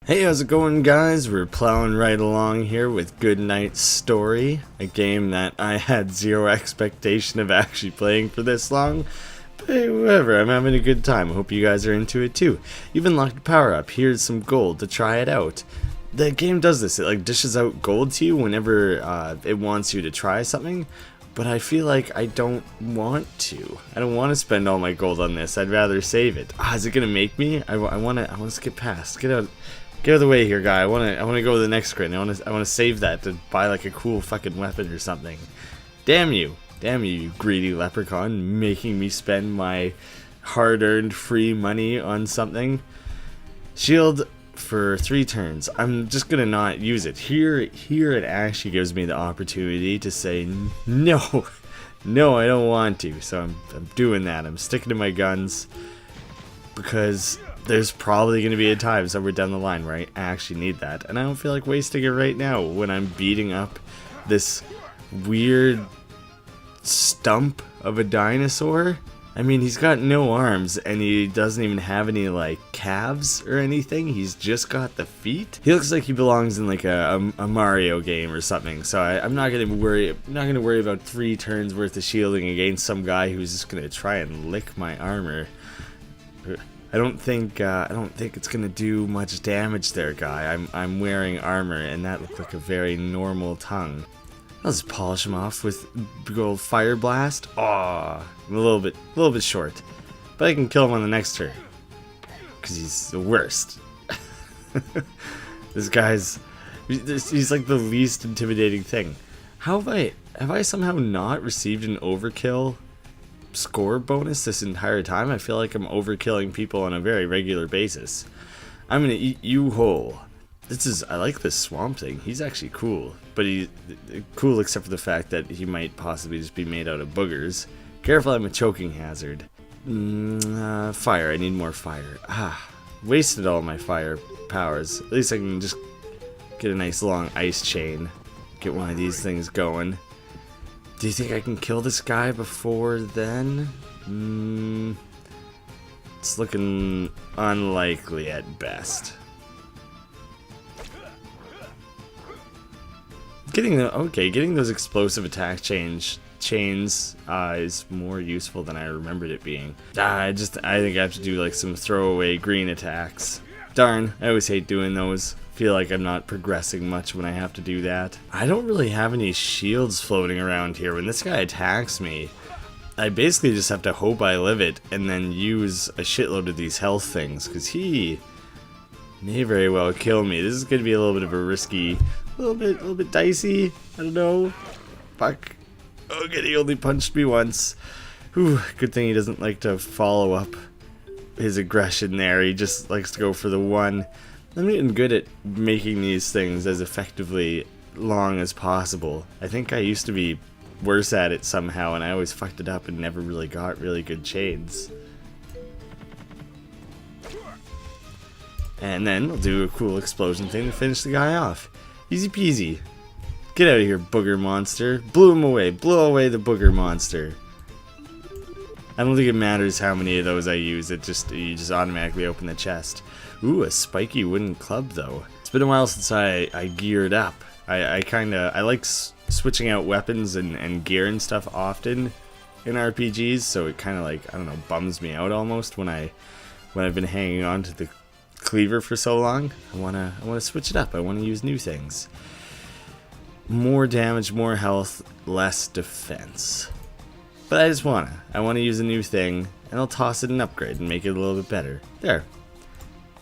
Hey, how's it going, guys? We're plowing right along here with Goodnight Story, a game that I had zero expectation of actually playing for this long. But hey, whatever, I'm having a good time. I hope you guys are into it too. You've unlocked a power-up. Here's some gold to try it out. The game does this. It like dishes out gold to you whenever it wants you to try something. But I feel like I don't want to. I don't want to spend all my gold on this. I'd rather save it. Is it gonna make me? I want to skip past. Get out of the way here, guy. I want to go to the next screen. I want to save that to buy like a cool fucking weapon or something. Damn you, you greedy leprechaun, making me spend my hard-earned free money on something. Shield for 3 turns. I'm just gonna not use it. Here it actually gives me the opportunity to say no, I don't want to. So I'm doing that. I'm sticking to my guns because there's probably going to be a time somewhere down the line where I actually need that, and I don't feel like wasting it right now when I'm beating up this weird stump of a dinosaur. I mean, he's got no arms, and he doesn't even have any, like, calves or anything. He's just got the feet. He looks like he belongs in, like, a Mario game or something, so I'm not going to worry about 3 turns worth of shielding against some guy who's just going to try and lick my armor. I don't think it's gonna do much damage there, guy. I'm wearing armor, and that looked like a very normal tongue. I'll just polish him off with big old fire blast. Aw, I'm a little bit short, but I can kill him on the next turn because he's the worst. This guy's he's like the least intimidating thing. Have I somehow not received an overkill score bonus this entire time? I feel like I'm overkilling people on a very regular basis. I'm gonna eat you whole. I like this swamp thing. He's actually cool, but he's cool except for the fact that he might possibly just be made out of boogers. Careful, I'm a choking hazard. Fire, I need more fire. Wasted all my fire powers. At least I can just get a nice long ice chain. Get one of these things going. Do you think I can kill this guy before then? It's looking unlikely at best. Getting those explosive attack chains is more useful than I remembered it being. I think I have to do like some throwaway green attacks. Darn, I always hate doing those. Feel like I'm not progressing much when I have to do that. I don't really have any shields floating around here. When this guy attacks me, I basically just have to hope I live it and then use a shitload of these health things, because he may very well kill me. This is going to be a little bit of a risky, a little bit dicey. I don't know. Fuck. Okay, he only punched me once. Whew, good thing he doesn't like to follow up his aggression there. He just likes to go for the one. I'm getting good at making these things as effectively long as possible. I think I used to be worse at it somehow, and I always fucked it up and never really got really good chains. And then I'll do a cool explosion thing to finish the guy off. Easy peasy. Get out of here, booger monster. Blew him away. Blow away the booger monster. I don't think it matters how many of those I use. You just automatically open the chest. Ooh, a spiky wooden club though. It's been a while since I geared up. I like switching out weapons and gear and stuff often in RPGs, so it kind of like, I don't know, bums me out almost when I've been hanging on to the cleaver for so long. I wanna switch it up. I wanna use new things. More damage, more health, less defense. But I wanna use a new thing, and I'll toss it an upgrade and make it a little bit better. There.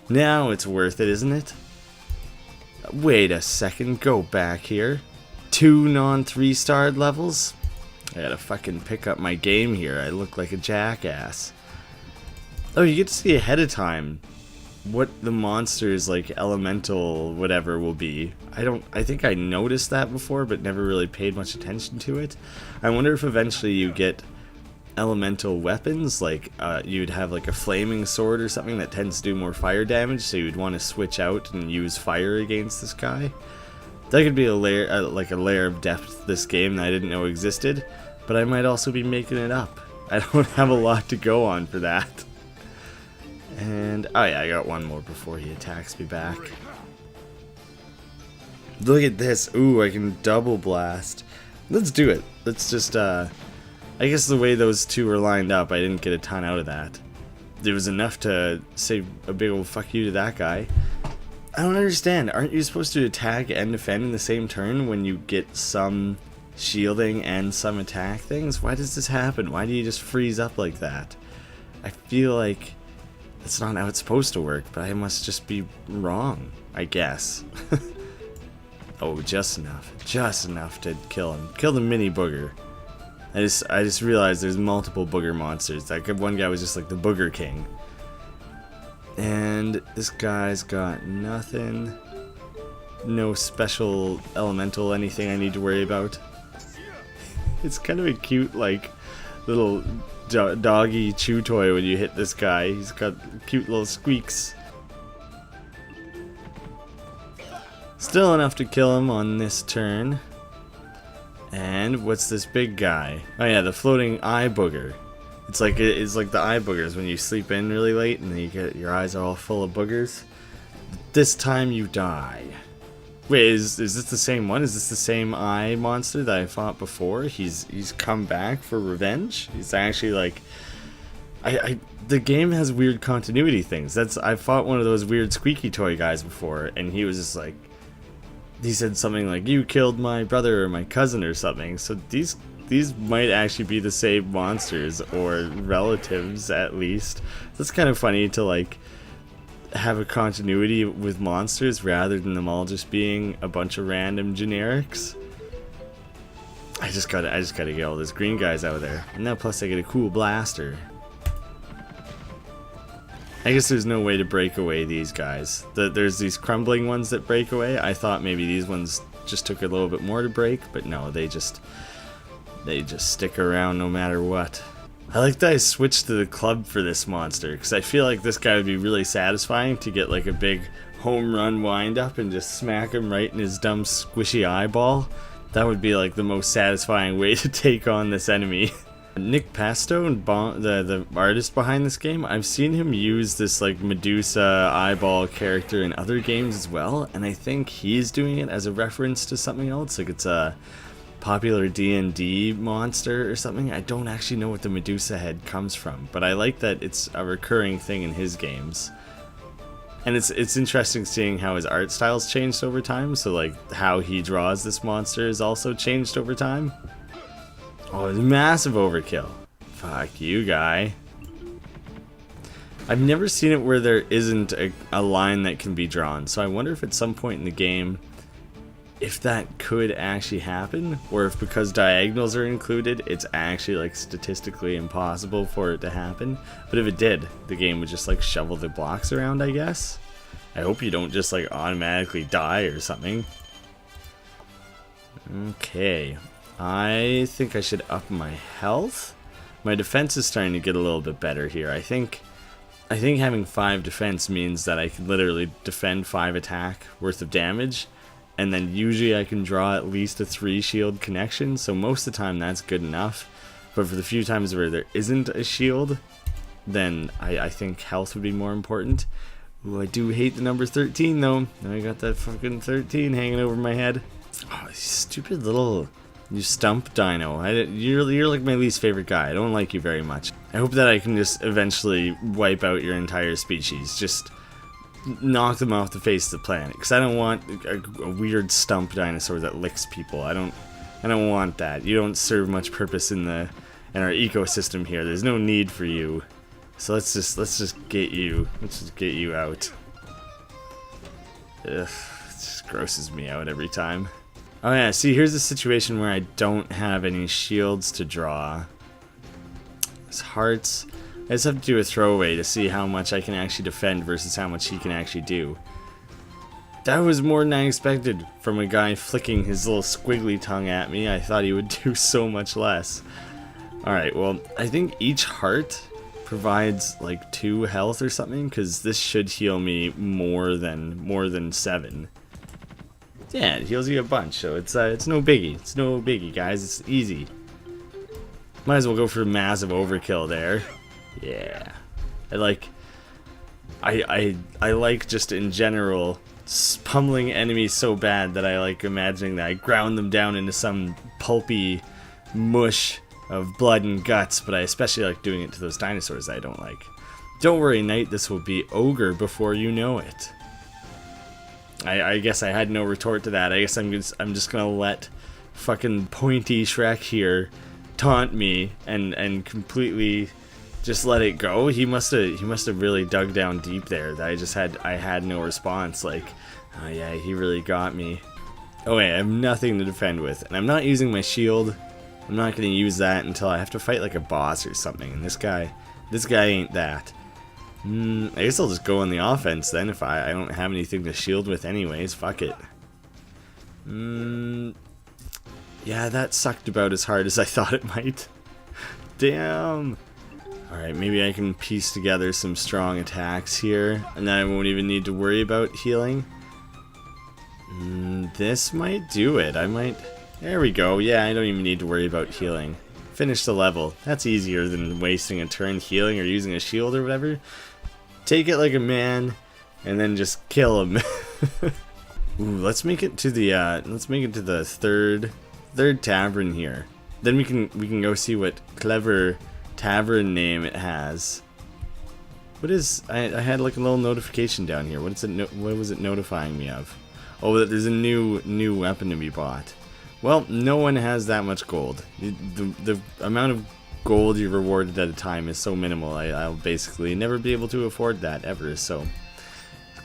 Now it's worth it, isn't it? Wait a second, go back here. 2 non-3-starred levels? I gotta fucking pick up my game here. I look like a jackass. Oh, you get to see ahead of time what the monsters, like elemental whatever, will be. I think I noticed that before, but never really paid much attention to it. I wonder if eventually you get elemental weapons, like you'd have like a flaming sword or something that tends to do more fire damage, so you'd want to switch out and use fire against this guy. That could be a layer, like a layer of depth to this game that I didn't know existed, but I might also be making it up. I don't have a lot to go on for that. And, oh yeah, I got one more before he attacks me back. Look at this. Ooh, I can double blast. Let's do it. Let's just, I guess the way those two were lined up, I didn't get a ton out of that. It was enough to say a big old fuck you to that guy. I don't understand. Aren't you supposed to attack and defend in the same turn when you get some shielding and some attack things? Why does this happen? Why do you just freeze up like that? I feel like that's not how it's supposed to work, but I must just be wrong, I guess. Oh, just enough to kill him. Kill the mini booger. I just realized there's multiple booger monsters. That one guy was just like the booger king. And this guy's got nothing. No special elemental anything I need to worry about. It's kind of a cute, like, little doggy chew toy when you hit this guy. He's got cute little squeaks. Still enough to kill him on this turn. And what's this big guy? Oh yeah, the floating eye booger. It's like the eye boogers when you sleep in really late and then you get your eyes are all full of boogers. This time you die. Wait, is this the same one? Is this the same eye monster that I fought before? He's come back for revenge? He's actually like the game has weird continuity things. I fought one of those weird squeaky toy guys before and he was just like, he said something like, you killed my brother or my cousin or something. So these might actually be the same monsters or relatives at least. That's kind of funny to like have a continuity with monsters rather than them all just being a bunch of random generics. I just gotta get all those green guys out of there. And now plus I get a cool blaster. I guess there's no way to break away these guys. There's these crumbling ones that break away. I thought maybe these ones just took a little bit more to break, but no, they just stick around no matter what. I like that I switched to the club for this monster, because I feel like this guy would be really satisfying to get like a big home run wind up and just smack him right in his dumb squishy eyeball. That would be like the most satisfying way to take on this enemy. Nick Pasto, the artist behind this game, I've seen him use this like Medusa eyeball character in other games as well, and I think he's doing it as a reference to something else, like it's a popular D&D monster or something. I don't actually know what the Medusa head comes from, but I like that it's a recurring thing in his games. And it's interesting seeing how his art style's changed over time, so like how he draws this monster has also changed over time. Oh, it's massive overkill. Fuck you, guy. I've never seen it where there isn't a line that can be drawn, so I wonder if at some point in the game, if that could actually happen, or if because diagonals are included, it's actually like statistically impossible for it to happen. But if it did, the game would just like shovel the blocks around, I guess. I hope you don't just like automatically die or something. Okay. I think I should up my health. My defense is starting to get a little bit better here. I think having 5 defense means that I can literally defend 5 attack worth of damage, and then usually I can draw at least a 3 shield connection, so most of the time that's good enough. But for the few times where there isn't a shield, then I think health would be more important. Ooh, I do hate the number 13 though. I got that fucking 13 hanging over my head. Oh, stupid little... You stump Dino. You're like my least favorite guy. I don't like you very much. I hope that I can just eventually wipe out your entire species. Just knock them off the face of the planet. Because I don't want a weird stump dinosaur that licks people. I don't want that. You don't serve much purpose in our ecosystem here. There's no need for you. So let's just get you. Let's just get you out. Ugh, it just grosses me out every time. Oh yeah, see, here's a situation where I don't have any shields to draw. His hearts. I just have to do a throwaway to see how much I can actually defend versus how much he can actually do. That was more than I expected from a guy flicking his little squiggly tongue at me. I thought he would do so much less. Alright, well, I think each heart provides like 2 health or something, because this should heal me more than 7. Yeah, it heals you a bunch, so it's no biggie. It's no biggie, guys. It's easy. Might as well go for massive overkill there. Yeah. I like just in general pummeling enemies so bad that I like imagining that I ground them down into some pulpy mush of blood and guts, but I especially like doing it to those dinosaurs that I don't like. Don't worry, Knight, this will be ogre before you know it. I guess I had no retort to that. I guess I'm just gonna let fucking pointy Shrek here taunt me and completely just let it go. He must have really dug down deep there. That I had no response. Like, oh yeah, he really got me. Oh wait, I have nothing to defend with, and I'm not using my shield. I'm not gonna use that until I have to fight like a boss or something. And this guy ain't that. I guess I'll just go on the offense then if I don't have anything to shield with anyways. Fuck it. Yeah, that sucked about as hard as I thought it might. Damn. Alright, maybe I can piece together some strong attacks here, and then I won't even need to worry about healing. This might do it. There we go. Yeah, I don't even need to worry about healing. Finish the level. That's easier than wasting a turn healing or using a shield or whatever. Take it like a man, and then just kill him. Ooh, let's make it to the third tavern here. Then we can go see what clever tavern name it has. What is? I had like a little notification down here. What was it notifying me of? Oh, that there's a new weapon to be bought. Well, no one has that much gold. The amount of gold you're rewarded at a time is so minimal. I'll basically never be able to afford that ever. So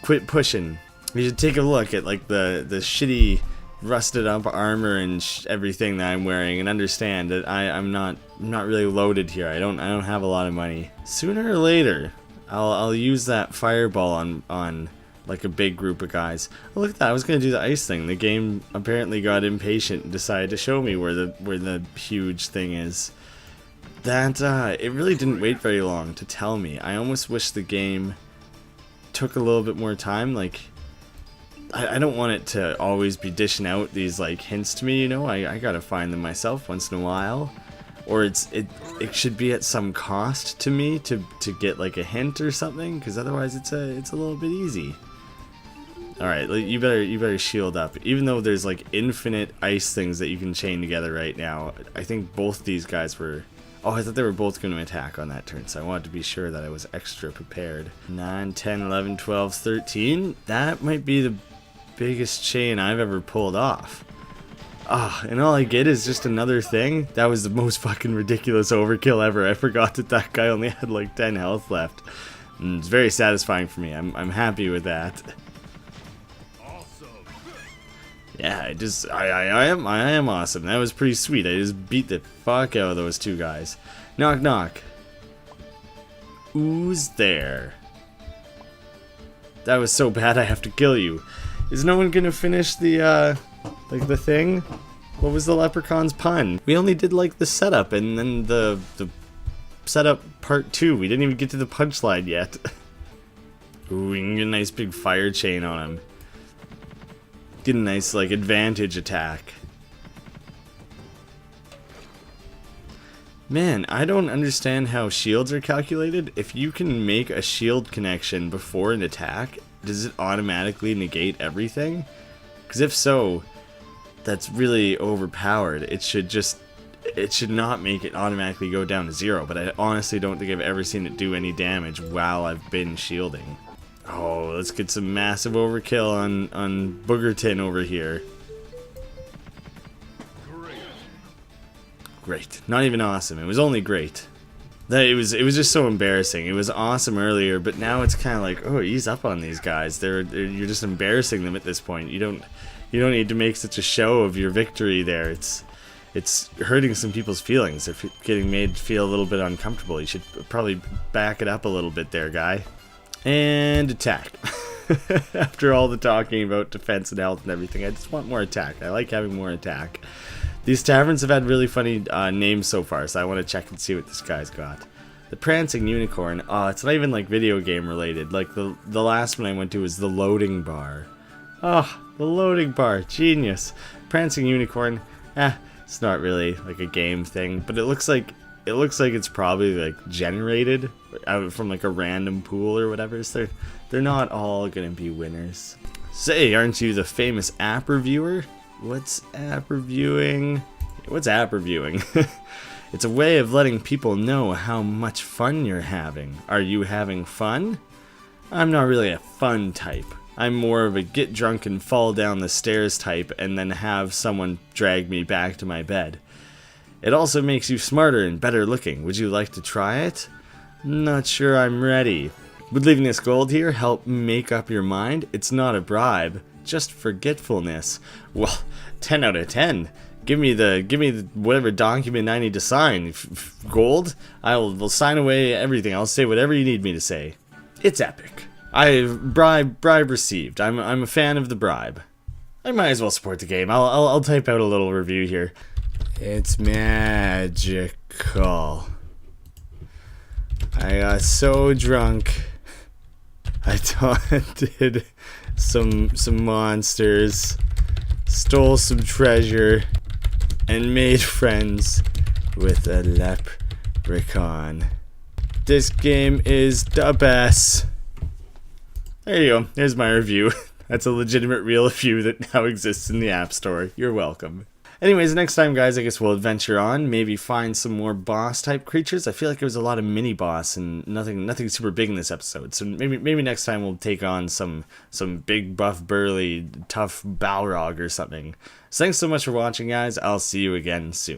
quit pushing. You should take a look at like the shitty rusted up armor and everything that I'm wearing and understand that I'm not really loaded here. I don't have a lot of money. Sooner or later, I'll use that fireball on like a big group of guys. Oh, look at that! I was gonna do the ice thing. The game apparently got impatient and decided to show me where the huge thing is. That it really didn't wait very long to tell me. I almost wish the game took a little bit more time. Like, I don't want it to always be dishing out these like hints to me, you know. I gotta find them myself once in a while, or it should be at some cost to me to get like a hint or something, because otherwise it's a little bit easy. All right, you better shield up. Even though there's like infinite ice things that you can chain together right now, I think both these guys were. Oh, I thought they were both going to attack on that turn, so I wanted to be sure that I was extra prepared. 9, 10, 11, 12, 13. That might be the biggest chain I've ever pulled off. Ah, and all I get is just another thing? That was the most fucking ridiculous overkill ever. I forgot that guy only had like 10 health left. It's very satisfying for me. I'm happy with that. Yeah, I am awesome. That was pretty sweet. I just beat the fuck out of those two guys. Knock knock. Who's there? That was so bad I have to kill you. Is no one gonna finish the like the thing? What was the leprechaun's pun? We only did like the setup and then the setup part 2. We didn't even get to the punchline yet. Ooh, we can get a nice big fire chain on him. Get a nice like advantage attack. Man, I don't understand how shields are calculated. If you can make a shield connection before an attack, does it automatically negate everything? Because if so, that's really overpowered. It should not make it automatically go down to 0, but I honestly don't think I've ever seen it do any damage while I've been shielding. Oh, let's get some massive overkill on Boogerton over here. Great. Not even awesome. It was only great. It was just so embarrassing. It was awesome earlier, but now it's kind of like, oh, ease up on these guys. You're just embarrassing them at this point. You don't need to make such a show of your victory there. It's hurting some people's feelings. They're getting made to feel a little bit uncomfortable. You should probably back it up a little bit there, guy. And attack. After all the talking about defense and health and everything, I just want more attack. I like having more attack. These taverns have had really funny names so far, so I want to check and see what this guy's got. The Prancing Unicorn. Oh, it's not even like video game related. Like the last one I went to was the Loading Bar. Oh, the Loading Bar. Genius. Prancing Unicorn. It's not really like a game thing, but it looks like it's probably like generated out from like a random pool or whatever. So they're not all gonna be winners. Say, aren't you the famous app reviewer? What's app reviewing? What's app reviewing? It's a way of letting people know how much fun you're having. Are you having fun? I'm not really a fun type. I'm more of a get drunk and fall down the stairs type and then have someone drag me back to my bed. It also makes you smarter and better looking. Would you like to try it? Not sure I'm ready. Would leaving this gold here help make up your mind? It's not a bribe, just forgetfulness. Well, 10 out of 10. Give me the whatever document I need to sign. Gold? Will sign away everything. I'll say whatever you need me to say. It's epic. Bribe received. I'm a fan of the bribe. I might as well support the game. I'll type out a little review here. It's magical. I got so drunk. I taunted some monsters, stole some treasure, and made friends with a leprechaun. This game is the best. There you go. There's my review. That's a legitimate real review that now exists in the App Store. You're welcome. Anyways, next time, guys, I guess we'll adventure on. Maybe find some more boss-type creatures. I feel like there was a lot of mini-boss and nothing super big in this episode. So maybe next time we'll take on some big, buff, burly, tough Balrog or something. So thanks so much for watching, guys. I'll see you again soon.